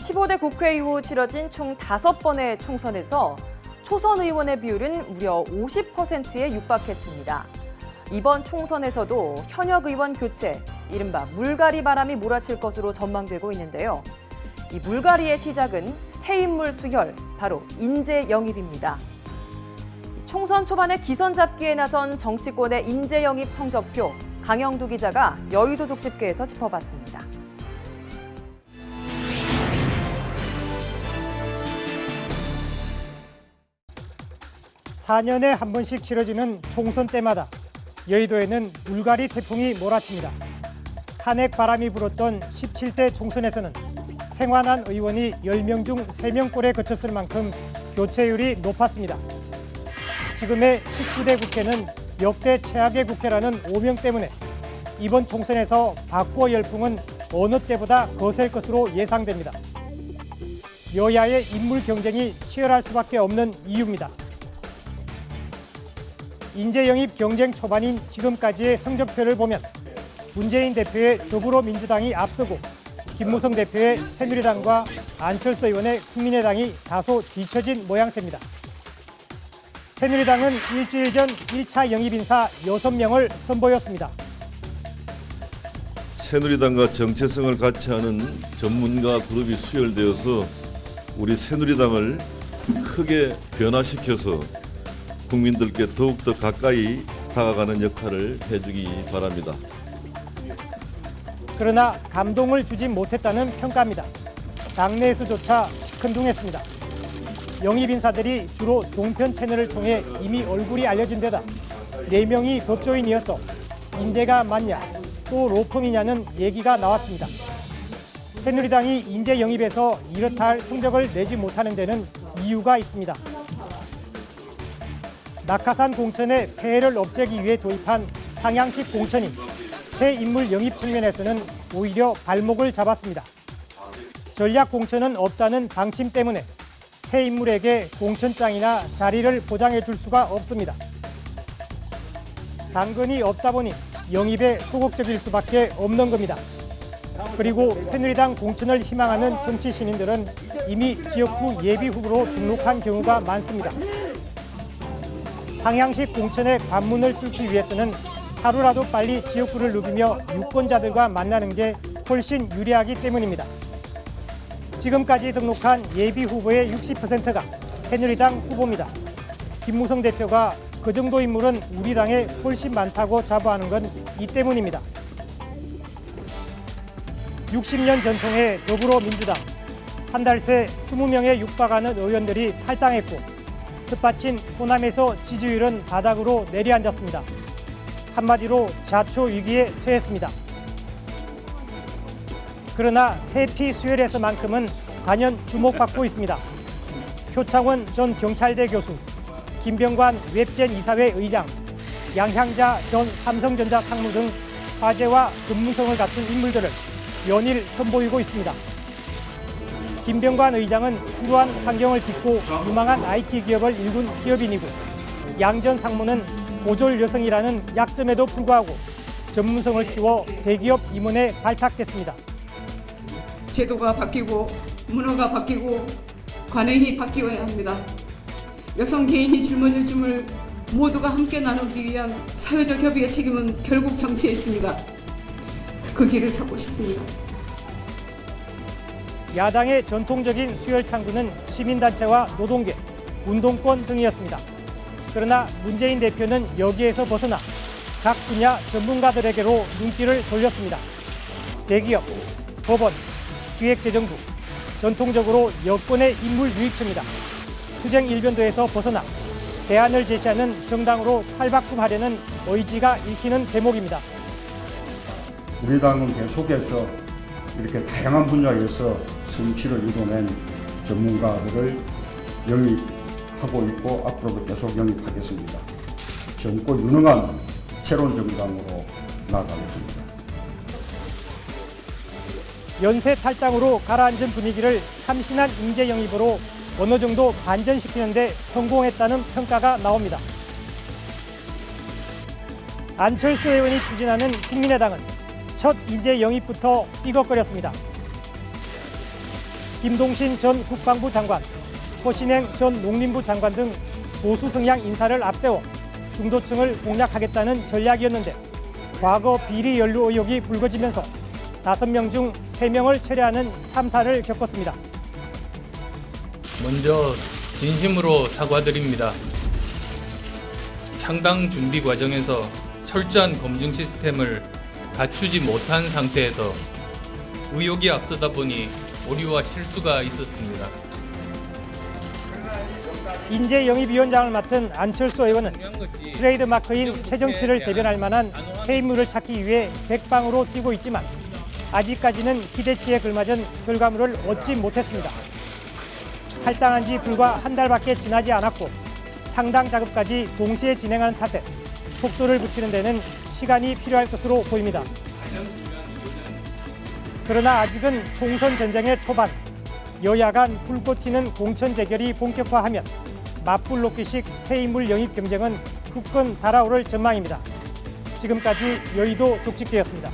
15대 국회 이후 치러진 총 5번의 총선에서 초선 의원의 비율은 무려 50%에 육박했습니다. 이번 총선에서도 현역 의원 교체, 이른바 물갈이 바람이 몰아칠 것으로 전망되고 있는데요. 이 물갈이의 시작은 새 인물 수혈, 바로 인재 영입입니다. 총선 초반에 기선 잡기에 나선 정치권의 인재 영입 성적표, 강영두 기자가 여의도 족집게에서 짚어봤습니다. (4년에) 한 번씩 치러지는 총선 때마다 여의도에는 물갈이 태풍이 몰아칩니다. 탄핵 바람이 불었던 17대 총선에서는 생환한 의원이 10명 중 3명꼴에 그쳤을 만큼 교체율이 높았습니다. 지금의 19대 국회는 역대 최악의 국회라는 오명 때문에 이번 총선에서 바꿔 열풍은 어느 때보다 거셀 것으로 예상됩니다. 여야의 인물 경쟁이 치열할 수밖에 없는 이유입니다. 인재 영입 경쟁 초반인 지금까지의 성적표를 보면 문재인 대표의 더불어민주당이 앞서고 김무성 대표의 새누리당과 안철수 의원의 국민의당이 다소 뒤처진 모양새입니다. 새누리당은 일주일 전 1차 영입 인사 6명을 선보였습니다. 새누리당과 정체성을 같이 하는 전문가 그룹이 수혈되어서 우리 새누리당을 크게 변화시켜서 국민들께 더욱더 가까이 다가가는 역할을 해주기 바랍니다. 그러나 감동을 주지 못했다는 평가입니다. 당내에서조차 시큰둥했습니다. 영입 인사들이 주로 종편 채널을 통해 이미 얼굴이 알려진 데다 4명이 법조인이어서 인재가 맞냐 또 로펌이냐는 얘기가 나왔습니다. 새누리당이 인재 영입에서 이렇다 할 성적을 내지 못하는 데는 이유가 있습니다. 낙하산 공천의 폐해를 없애기 위해 도입한 상향식 공천이 새 인물 영입 측면에서는 오히려 발목을 잡았습니다. 전략 공천은 없다는 방침 때문에 새 인물에게 공천장이나 자리를 보장해 줄 수가 없습니다. 당근이 없다 보니 영입에 소극적일 수밖에 없는 겁니다. 그리고 새누리당 공천을 희망하는 정치 신인들은 이미 지역구 예비 후보로 등록한 경우가 많습니다. 상향식 공천의 관문을 뚫기 위해서는 하루라도 빨리 지역구를 누비며 유권자들과 만나는 게 훨씬 유리하기 때문입니다. 지금까지 등록한 예비 후보의 60%가 새누리당 후보입니다. 김무성 대표가 그 정도 인물은 우리 당에 훨씬 많다고 자부하는 건 이 때문입니다. 60년 전통의 더불어민주당, 한 달 새 20명에 육박하는 의원들이 탈당했고 뜻받친 호남에서 지지율은 바닥으로 내려앉았습니다. 한마디로 자초 위기에 처했습니다. 그러나 세피 수혈에서만큼은 단연 주목받고 있습니다. 표창원 전 경찰대 교수, 김병관 웹젠 이사회 의장, 양향자 전 삼성전자 상무 등 화제와 전문성을 갖춘 인물들을 연일 선보이고 있습니다. 김병관 의장은 불우한 환경을 딛고 유망한 IT 기업을 일군 기업인이고 양 전 상무는 고졸 여성이라는 약점에도 불구하고 전문성을 키워 대기업 임원에 발탁됐습니다. 제도가 바뀌고 문화가 바뀌고 관행이 바뀌어야 합니다. 여성 개인이 짊어질 짐을 모두가 함께 나누기 위한 사회적 협의의 책임은 결국 정치에 있습니다. 그 길을 찾고 싶습니다. 야당의 전통적인 수혈 창구는 시민단체와 노동계, 운동권 등이었습니다. 그러나 문재인 대표는 여기에서 벗어나 각 분야 전문가들에게로 눈길을 돌렸습니다. 대기업, 법원, 기획재정부, 전통적으로 여권의 인물 유입처입니다. 투쟁 일변도에서 벗어나 대안을 제시하는 정당으로 탈바꿈하려는 의지가 읽히는 대목입니다. 우리 당은 계속해서 이렇게 다양한 분야에서 성취를 이뤄낸 전문가들을 영입하고 있고 앞으로도 계속 영입하겠습니다. 젊고 유능한 새로운 정당으로 나아가겠습니다. 연쇄 탈당으로 가라앉은 분위기를 참신한 인재 영입으로 어느 정도 반전시키는 데 성공했다는 평가가 나옵니다. 안철수 의원이 추진하는 국민의당은 첫 인재 영입부터 삐걱거렸습니다. 김동신 전 국방부 장관, 허신행 전 농림부 장관 등 보수 성향 인사를 앞세워 중도층을 공략하겠다는 전략이었는데 과거 비리 연루 의혹이 불거지면서 5명 중 3명을 철회하는 참사를 겪었습니다. 먼저 진심으로 사과드립니다. 창당 준비 과정에서 철저한 검증 시스템을 갖추지 못한 상태에서 의혹이 앞서다 보니 오류와 실수가 있었습니다. 인재영입위원장을 맡은 안철수 의원은 중요한 것이 트레이드 마크인 새정치를 대변할 만한 새 인물을 찾기 위해 백방으로 뛰고 있지만 아직까지는 기대치에 걸맞은 결과물을 얻지 못했습니다. 할당한 지 불과 한 달밖에 지나지 않았고 창당 작업까지 동시에 진행하는 탓에 속도를 붙이는 데는 시간이 필요할 것으로 보입니다. 그러나 아직은 총선 전쟁의 초반, 여야 간 불꽃 튀는 공천 대결이 본격화하면 맞불 놓기식 새 인물 영입 경쟁은 후끈 달아오를 전망입니다. 지금까지 여의도 족집게였습니다.